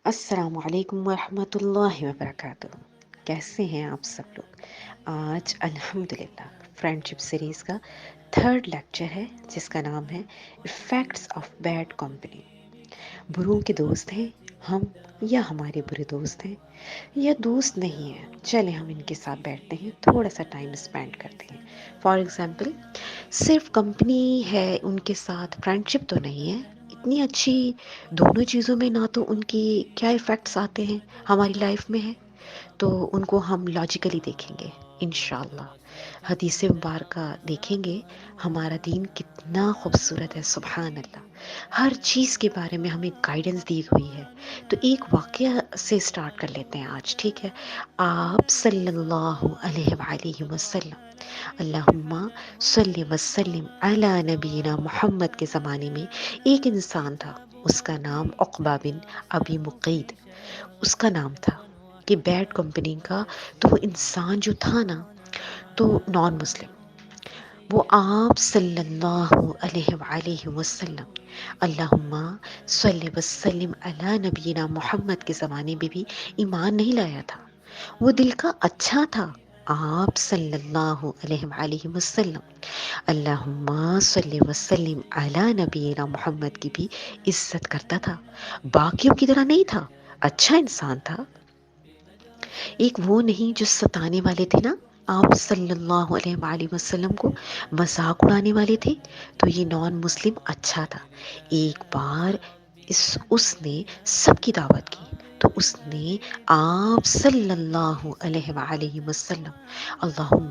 السلام علیکم ورحمۃ اللہ وبرکاتہ۔ کیسے ہیں آپ سب لوگ؟ آج الحمدللہ فرینڈ شپ سیریز کا تھرڈ لیکچر ہے جس کا نام ہے ایفیکٹس آف بیڈ کمپنی۔ بروں کے دوست ہیں ہم یا ہمارے برے دوست ہیں یا دوست نہیں ہیں، چلیں ہم ان کے ساتھ بیٹھتے ہیں، تھوڑا سا ٹائم اسپینڈ کرتے ہیں۔ فار ایگزامپل صرف کمپنی ہے ان کے ساتھ، فرینڈ شپ تو نہیں ہے اتنی اچھی، دونوں چیزوں میں نہ تو ان کی کیا ایفیکٹس آتے ہیں ہماری لائف میں ہے، تو ان کو ہم لاجیکلی دیکھیں گے انشاءاللہ۔ حدیث مبارکہ دیکھیں گے، ہمارا دین کتنا خوبصورت ہے، سبحان اللہ۔ ہر چیز کے بارے میں ہمیں گائیڈنس دی ہوئی ہے۔ تو ایک واقعہ سے سٹارٹ کر لیتے ہیں آج، ٹھیک ہے؟ آپ صلی اللہ علیہ وآلہ وسلم، اللہم صلی وسلم علی نبینا محمد کے زمانے میں ایک انسان تھا، اس کا نام عقبہ بن ابی مقید اس کا نام تھا، کہ بیڈ کمپنی کا۔ تو وہ انسان جو تھا نا، تو نان مسلم، وہ آپ صلی اللہ علیہ وآلہ وسلم اللہم صلی وسلم علی نبینا محمد کے زمانے میں بھی ایمان نہیں لایا تھا۔ وہ دل کا اچھا تھا، آپ صلی اللہ علیہ وآلہ وسلم اللہم صلی وسلم علی نبینا محمد کی بھی عزت کرتا تھا، باقیوں کی طرح نہیں تھا، اچھا انسان تھا۔ ایک وہ نہیں جو ستانے والے تھے نا آپ صلی اللہ علیہ وآلہ وسلم کو، مذاق اڑانے والے تھے، تو یہ نان مسلم اچھا تھا۔ ایک بار اس نے سب کی دعوت کی، تو اس نے آپ صلی اللہ علیہ وآلہ وسلم اللہم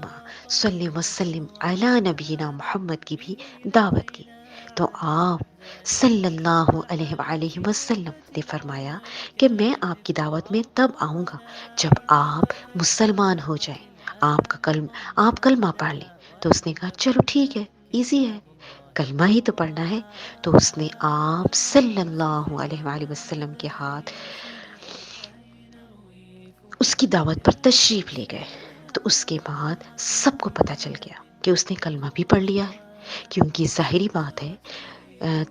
صلی وسلم علی نبینا محمد کی بھی دعوت کی۔ تو آپ صلی اللہ علیہ وآلہ وسلم نے فرمایا کہ میں آپ کی دعوت میں تب آؤں گا جب آپ مسلمان ہو جائیں، آپ کلمہ پڑھ لیں۔ تو اس نے کہا چلو ٹھیک ہے، ایزی ہے، کلمہ ہی تو پڑھنا ہے۔ تو اس نے آپ صلی اللہ علیہ وآلہ وسلم کے ہاتھ اس کی دعوت پر تشریف لے گئے۔ تو اس کے بعد سب کو پتہ چل گیا کہ اس نے کلمہ بھی پڑھ لیا ہے، کیونکہ ظاہری بات ہے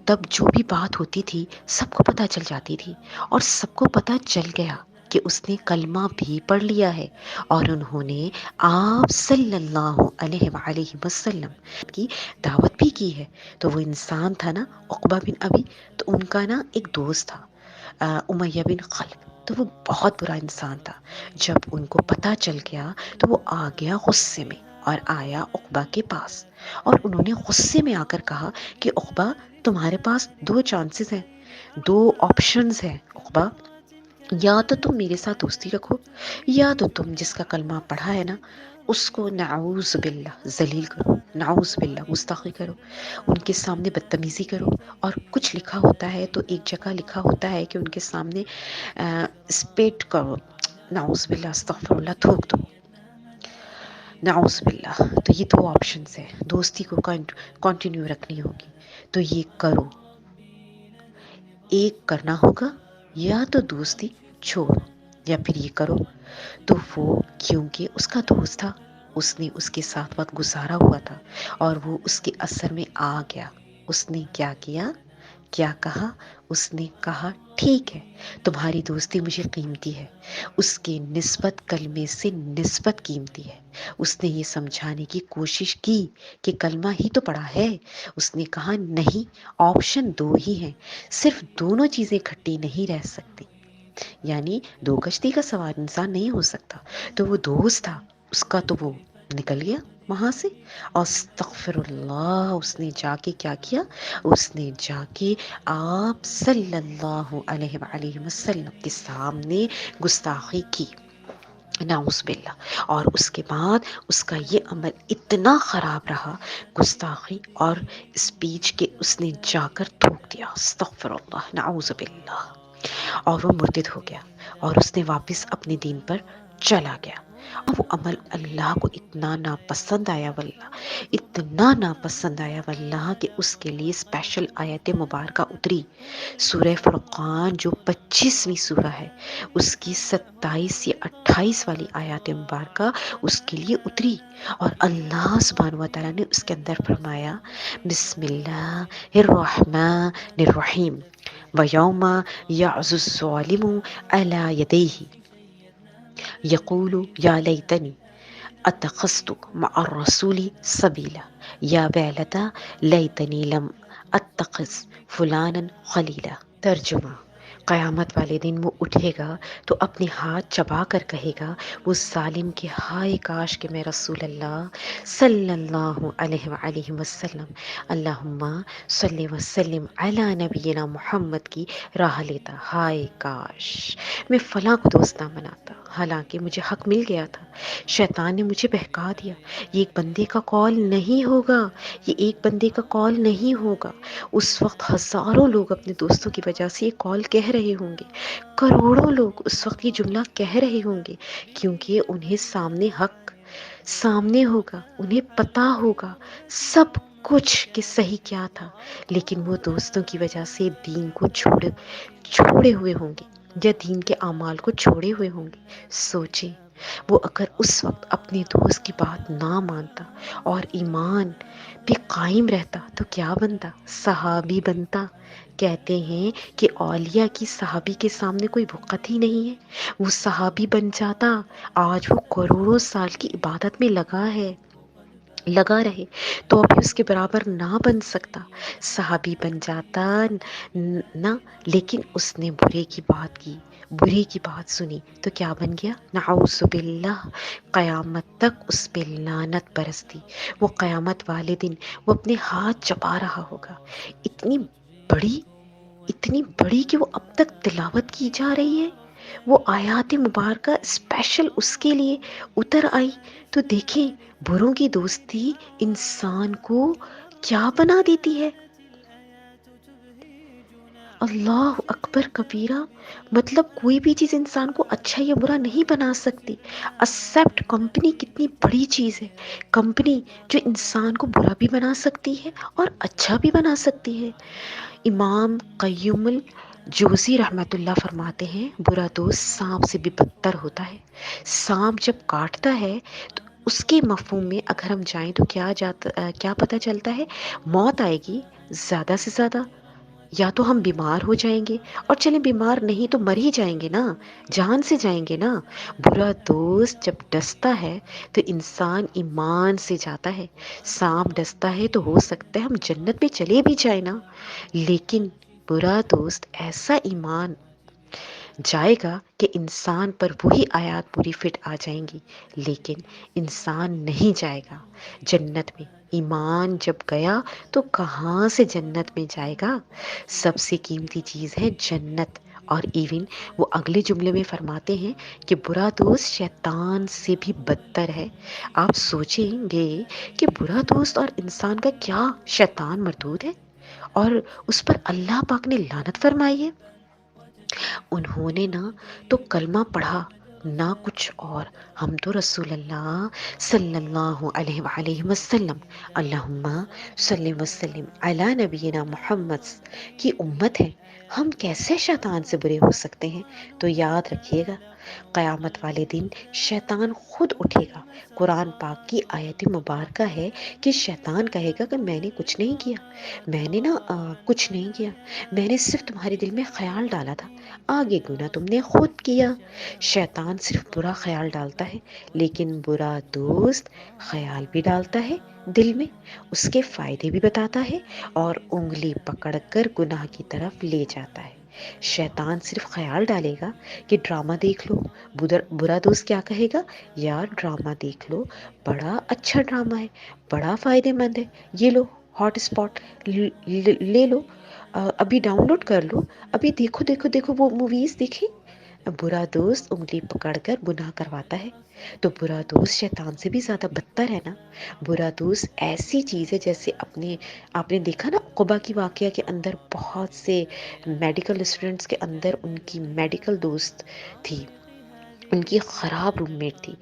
تب جو بھی بات ہوتی تھی سب کو پتہ چل جاتی تھی، اور سب کو پتہ چل گیا کہ اس نے کلمہ بھی پڑھ لیا ہے، اور انہوں نے آپ صلی اللہ علیہ وآلہ وسلم کی دعوت بھی کی ہے۔ تو وہ انسان تھا نا عقبہ بن ابی، تو ان کا نا ایک دوست تھا امیہ بن خلف، تو وہ بہت برا انسان تھا۔ جب ان کو پتہ چل گیا تو وہ آ گیا غصے میں اور آیا عقبہ کے پاس، اور انہوں نے غصے میں آ کر کہا کہ عقبہ تمہارے پاس دو چانسز ہیں، دو آپشنز ہیں عقبہ، یا تو تم میرے ساتھ دوستی رکھو، یا تو تم جس کا کلمہ پڑھا ہے نا اس کو نعوذ باللہ ذلیل کرو، نعوذ باللہ گستاخی کرو، ان کے سامنے بدتمیزی کرو۔ اور کچھ لکھا ہوتا ہے، تو ایک جگہ لکھا ہوتا ہے کہ ان کے سامنے اسپیٹ کرو، نعوذ باللہ استغفر اللہ، تھوک دو، نعوذ باللہ۔ تو یہ دو آپشنز ہیں، دوستی کو کنٹینیو رکھنی ہوگی تو یہ کرو، ایک کرنا ہوگا، یا تو دوستی چھوڑو یا پھر یہ کرو۔ تو وہ کیونکہ اس کا دوست تھا، اس نے اس کے ساتھ وقت گزارا ہوا تھا، اور وہ اس کے اثر میں آ گیا۔ اس نے کیا کیا، کیا کہا؟ اس نے کہا ٹھیک ہے، تمہاری دوستی مجھے قیمتی ہے، اس کے نسبت کلمے سے نسبت قیمتی ہے۔ اس نے یہ سمجھانے کی کوشش کی کہ کلمہ ہی تو پڑھا ہے۔ اس نے کہا نہیں، آپشن دو ہی ہیں، صرف دونوں چیزیں کھٹی نہیں رہ سکتی، یعنی دو کشتی کا سوار انسان نہیں ہو سکتا۔ تو وہ دوست تھا اس کا، تو وہ نکل گیا وہاں سے، استغفر اللہ، اس نے جا کے کیا کیا، اس نے جا کے آپ صلی اللہ علیہ وآلہ وسلم کے سامنے گستاخی کی، نعوذ باللہ۔ اور اس کے بعد اس کا یہ عمل اتنا خراب رہا، گستاخی اور اسپیچ کے، اس نے جا کر تھوک دیا، استغفر اللہ، نعوذ باللہ، اور وہ مرتد ہو گیا، اور اس نے واپس اپنے دین پر چلا گیا۔ اور وہ عمل اللہ کو اتنا ناپسند آیا واللہ، اتنا ناپسند آیا واللہ، کہ اس کے لیے اسپیشل آیت مبارکہ اتری، سورہ فرقان جو 25ویں سورہ ہے، اس کی 27 یا 28 والی آیات مبارکہ اس کے لیے اتری، اور اللہ سبحانہ و تعالیٰ نے اس کے اندر فرمایا بسم اللہ الرحمن الرحیم، وَيَوْمَ يَعْضُ الظَّالِمُ عَلَى يَدَيْهِ يَقُولُ يَا لَيْتَنِي اتخذت مع الرسول سبیلا یا ویلتا لیتنی لم اتخذ فلانا خلیلا۔ ترجمہ: قیامت والے دن وہ اٹھے گا تو اپنے ہاتھ چبا کر کہے گا وہ ظالم کہ ہائے کاش کہ میں رسول اللہ صلی اللہ علیہ وآلہ وسلم اللہم صلی وسلم علی نبینا محمد کی راہ لیتا، ہائے کاش میں فلاں کو دوست نہ بناتا، حالانکہ مجھے حق مل گیا تھا، شیطان نے مجھے بہکا دیا۔ یہ ایک بندے کا قول نہیں ہوگا، یہ ایک بندے کا قول نہیں ہوگا۔ اس وقت ہزاروں لوگ اپنے دوستوں کی وجہ سے یہ قول کہہ رہے ہوں گے، کروڑوں لوگ اس وقت یہ جملہ کہہ رہے ہوں گے، کیونکہ انہیں سامنے حق سامنے ہوگا، انہیں پتا ہوگا سب کچھ کہ صحیح کیا تھا، لیکن وہ دوستوں کی وجہ سے دین کو چھوڑے ہوئے ہوں گے یا دین کے اعمال کو چھوڑے ہوئے ہوں گے۔ سوچیں وہ اگر اس وقت اپنے دوست کی بات نہ مانتا اور ایمان پہ قائم رہتا تو کیا بنتا؟ صحابی بنتا۔ کہتے ہیں کہ اولیاء کی صحابی کے سامنے کوئی وقت ہی نہیں ہے، وہ صحابی بن جاتا۔ آج وہ کروڑوں سال کی عبادت میں لگا رہے تو ابھی اس کے برابر نہ بن سکتا، صحابی بن جاتا نہ، لیکن اس نے برے کی بات سنی تو کیا بن گیا؟ نعوذ باللہ، قیامت تک اس پہ لعنت برستی۔ وہ قیامت والے دن وہ اپنے ہاتھ چبا رہا ہوگا، اتنی بڑی کہ وہ اب تک تلاوت کی جا رہی ہے، وہ آیات مبارکہ اسپیشل اس کے لیے اتر آئی۔ تو دیکھیں بروں کی دوستی انسان کو کیا بنا دیتی ہے۔ اللہ اکبر کبیرہ، مطلب کوئی بھی چیز انسان کو اچھا یا برا نہیں بنا سکتی۔ ایکسیپٹ کمپنی کتنی بڑی چیز ہے، کمپنی جو انسان کو برا بھی بنا سکتی ہے اور اچھا بھی بنا سکتی ہے۔ امام قیوم الجوزی رحمۃ اللہ فرماتے ہیں برا دوست سانپ سے بھی بدتر ہوتا ہے۔ سانپ جب کاٹتا ہے تو اس کے مفہوم میں اگر ہم جائیں تو کیا پتہ چلتا ہے؟ موت آئے گی زیادہ سے زیادہ، یا تو ہم بیمار ہو جائیں گے، اور چلیں بیمار نہیں تو مر ہی جائیں گے نا، جان سے جائیں گے نا۔ برا دوست جب ڈستا ہے تو انسان ایمان سے جاتا ہے۔ سانپ ڈستا ہے تو ہو سکتا ہے ہم جنت میں چلے بھی جائیں نا، لیکن برا دوست ایسا ایمان جائے گا کہ انسان پر وہی آیات پوری فٹ آ جائیں گی، لیکن انسان نہیں جائے گا جنت میں۔ ایمان جب گیا تو کہاں سے جنت میں جائے گا؟ سب سے قیمتی چیز ہے جنت۔ اور ایون وہ اگلے جملے میں فرماتے ہیں کہ برا دوست شیطان سے بھی بدتر ہے۔ آپ سوچیں گے کہ برا دوست اور انسان کا کیا شیطان مردود ہے اور اس پر اللہ پاک نے لعنت فرمائی ہے۔ انہوں نے نہ تو کلمہ پڑھا نہ کچھ اور، ہم تو رسول اللہ صلی اللہ علیہ وآلہ وسلم اللہم صلی وسلم علی نبینا محمد کی امت ہے، ہم کیسے شیطان سے برے ہو سکتے ہیں؟ تو یاد رکھیے گا قیامت والے دن شیطان خود اٹھے گا۔ قرآن پاک کی آیت مبارکہ ہے کہ شیطان کہے گا کہ میں نے کچھ نہیں کیا، میں نے کچھ نہیں کیا، میں نے صرف تمہارے دل میں خیال ڈالا تھا، آگے گناہ تم نے خود کیا۔ شیطان صرف برا خیال ڈالتا ہے، لیکن برا دوست خیال بھی ڈالتا ہے دل میں، اس کے فائدے بھی بتاتا ہے اور انگلی پکڑ کر گناہ کی طرف لے جاتا ہے۔ شیطان صرف خیال ڈالے گا کہ ڈرامہ دیکھ لو، برا دوست کیا کہے گا؟ یار ڈرامہ دیکھ لو، بڑا اچھا ڈرامہ ہے، بڑا فائدے مند ہے، یہ لو ہاٹ اسپاٹ لے لو، ابھی ڈاؤن لوڈ کر لو، ابھی دیکھو وہ موویز دیکھی۔ برا دوست انگلی پکڑ کر گناہ کرواتا ہے، تو برا دوست شیطان سے بھی زیادہ بدتر ہے نا۔ برا دوست ایسی چیز ہے جیسے آپ نے دیکھا نا عقبہ کی واقعہ کے اندر بہت سے میڈیکل اسٹوڈنٹس کے اندر ان کی میڈیکل دوست تھی، ان کی خراب روم میٹ تھی،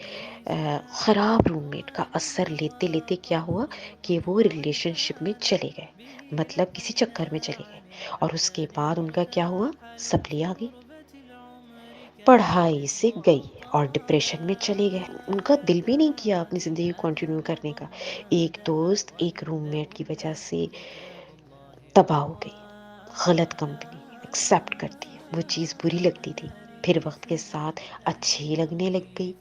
خراب روم میٹ کا اثر لیتے لیتے کیا ہوا کہ وہ ریلیشن شپ میں چلے گئے، مطلب کسی چکر میں چلے گئے، اور اس کے بعد ان کا کیا ہوا؟ سپلی آ گئی، پڑھائی سے گئی اور ڈپریشن میں چلے گئے، ان کا دل بھی نہیں کیا اپنی زندگی کنٹینیو کرنے کا۔ ایک دوست ایک روم میٹ کی وجہ سے تباہ ہو گئی، غلط کمپنی، ایکسیپٹ کرتی ہے، وہ چیز بری لگتی تھی، پھر وقت کے ساتھ اچھی لگنے لگ گئی۔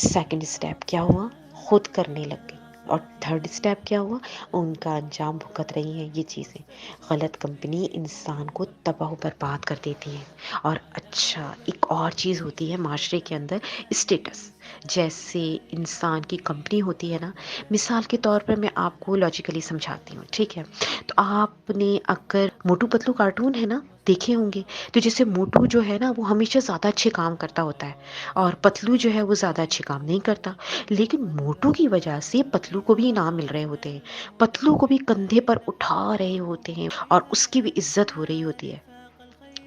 سیکنڈ اسٹیپ کیا ہوا؟ خود کرنے لگ گئی۔ اور تھرڈ اسٹیپ کیا ہوا؟ ان کا انجام بھگت رہی ہیں یہ چیزیں۔ غلط کمپنی انسان کو تباہ و برباد کر دیتی ہے۔ اور اچھا ایک اور چیز ہوتی ہے معاشرے کے اندر، اسٹیٹس۔ جیسے انسان کی کمپنی ہوتی ہے نا، مثال کے طور پر میں آپ کو لاجیکلی سمجھاتی ہوں، ٹھیک ہے؟ تو آپ نے اگر موٹو پتلو کارٹون ہے نا دیکھے ہوں گے، تو جیسے موٹو جو ہے نا وہ ہمیشہ زیادہ اچھے کام کرتا ہوتا ہے اور پتلو جو ہے وہ زیادہ اچھے کام نہیں کرتا، لیکن موٹو کی وجہ سے پتلو کو بھی انعام مل رہے ہوتے ہیں، پتلو کو بھی کندھے پر اٹھا رہے ہوتے ہیں اور اس کی بھی عزت ہو رہی ہوتی ہے۔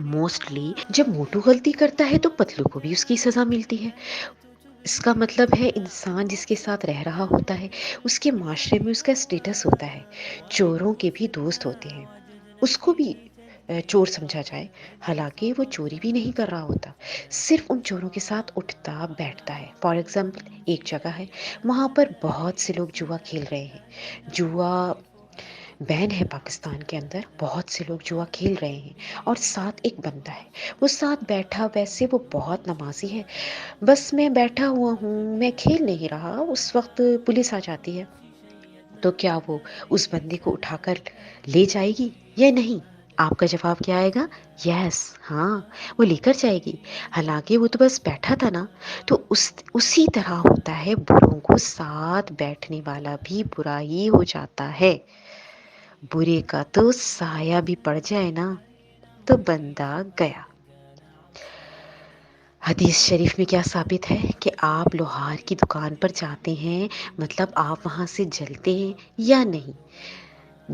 موسٹلی جب موٹو غلطی کرتا ہے تو پتلو کو بھی اس کی سزا ملتی ہے۔ اس کا مطلب ہے انسان جس کے ساتھ رہ رہا ہوتا ہے اس کے معاشرے میں اس کا اسٹیٹس ہوتا ہے۔ چوروں کے بھی دوست ہوتے ہیں، اس کو بھی چور سمجھا جائے، حالانکہ وہ چوری بھی نہیں کر رہا ہوتا، صرف ان چوروں کے ساتھ اٹھتا بیٹھتا ہے۔ فار ایگزامپل ایک جگہ ہے، وہاں پر بہت سے لوگ جوا کھیل رہے ہیں، جوا بین ہے پاکستان کے اندر، بہت سے لوگ جوا کھیل رہے ہیں اور ساتھ ایک بندہ ہے، وہ ساتھ بیٹھا، ویسے وہ بہت نمازی ہے، بس میں بیٹھا ہوا ہوں، میں کھیل نہیں رہا، اس وقت پولیس آ جاتی ہے تو کیا وہ اس بندے کو اٹھا کر لے جائے گی یا نہیں؟ آپ کا جواب کیا آئے گا؟ یس، ہاں وہ لے کر جائے گی، حالانکہ وہ تو بس بیٹھا تھا نا۔ تو اسی طرح ہوتا ہے، بروں کو ساتھ بیٹھنے والا بھی برا ہی ہو جاتا ہے۔ برے کا تو سایہ بھی پڑ جائے نا تو بندہ گیا۔ حدیث شریف میں کیا ثابت ہے کہ آپ لوہار کی دکان پر جاتے ہیں، مطلب آپ وہاں سے جلتے ہیں یا نہیں؟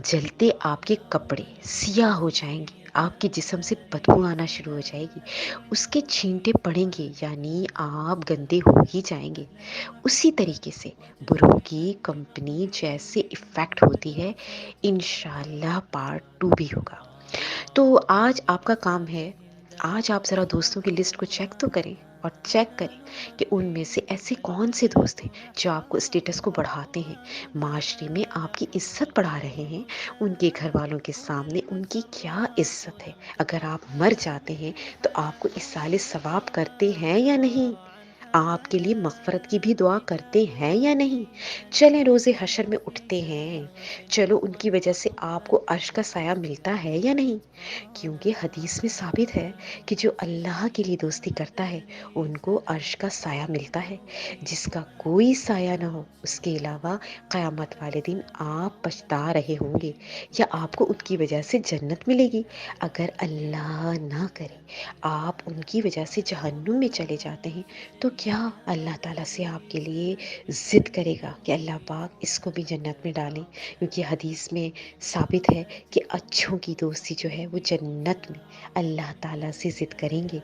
جلتے آپ کے کپڑے سیاہ ہو جائیں گے، آپ کے جسم سے بدبو آنا شروع ہو جائے گی، اس کے چھینٹے پڑیں گے، یعنی آپ گندے ہو ہی جائیں گے۔ اسی طریقے سے بروں کی کمپنی جیسے افیکٹ ہوتی ہے، انشاءاللہ پارٹ 2 بھی ہوگا۔ تو آج آپ کا کام ہے، آج آپ ذرا دوستوں کی لسٹ کو چیک تو کریں اور چیک کریں کہ ان میں سے ایسے کون سے دوست ہیں جو آپ کو اسٹیٹس کو بڑھاتے ہیں، معاشرے میں آپ کی عزت بڑھا رہے ہیں، ان کے گھر والوں کے سامنے ان کی کیا عزت ہے۔ اگر آپ مر جاتے ہیں تو آپ کو ایصال ثواب کرتے ہیں یا نہیں؟ آپ کے لیے مغفرت کی بھی دعا کرتے ہیں یا نہیں؟ چلیں روز حشر میں اٹھتے ہیں، چلو ان کی وجہ سے آپ کو عرش کا سایہ ملتا ہے یا نہیں؟ کیونکہ حدیث میں ثابت ہے کہ جو اللہ کے لیے دوستی کرتا ہے ان کو عرش کا سایہ ملتا ہے، جس کا کوئی سایہ نہ ہو اس کے علاوہ قیامت والے دن آپ پچھتا رہے ہوں گے، یا آپ کو ان کی وجہ سے جنت ملے گی۔ اگر اللہ نہ کرے آپ ان کی وجہ سے جہنم میں چلے جاتے ہیں تو کیا اللہ تعالیٰ سے آپ کے لیے ضد کرے گا کہ اللہ پاک اس کو بھی جنت میں ڈالیں؟ کیونکہ حدیث میں ثابت ہے کہ اچھوں کی دوستی جو ہے وہ جنت میں اللہ تعالیٰ سے ضد کریں گے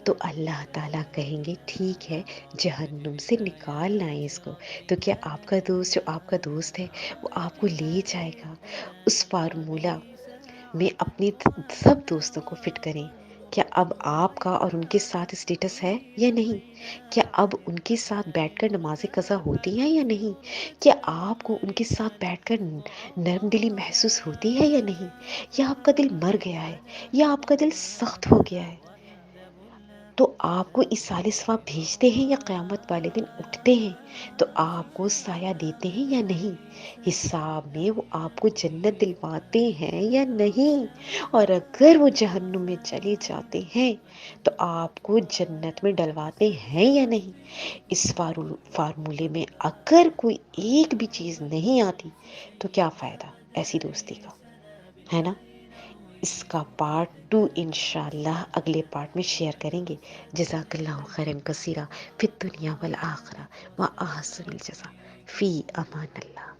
تو اللہ تعالیٰ کہیں گے ٹھیک ہے جہنم سے نکال لائیں اس کو، تو کیا آپ کا دوست جو آپ کا دوست ہے وہ آپ کو لے جائے گا؟ اس فارمولہ میں اپنے سب دوستوں کو فٹ کریں۔ کیا اب آپ کا اور ان کے ساتھ اسٹیٹس ہے یا نہیں؟ کیا اب ان کے ساتھ بیٹھ کر نماز قضا ہوتی ہیں یا نہیں؟ کیا آپ کو ان کے ساتھ بیٹھ کر نرم دلی محسوس ہوتی ہے یا نہیں؟ یا آپ کا دل مر گیا ہے، یا آپ کا دل سخت ہو گیا ہے؟ تو آپ کو ایصال ثواب بھیجتے ہیں یا قیامت والے دن اٹھتے ہیں تو آپ کو سایہ دیتے ہیں یا نہیں؟ حساب میں وہ آپ کو جنت دلواتے ہیں یا نہیں؟ اور اگر وہ جہنم میں چلے جاتے ہیں تو آپ کو جنت میں ڈلواتے ہیں یا نہیں؟ اس فارمولے میں اگر کوئی ایک بھی چیز نہیں آتی تو کیا فائدہ ایسی دوستی کا، ہے نا؟ اس کا پارٹ 2 انشاءاللہ اگلے پارٹ میں شیئر کریں گے۔ جزاک اللہ خیرا کثیرا فی الدنیا والآخرہ وأحسن الجزاء، فی امان اللہ۔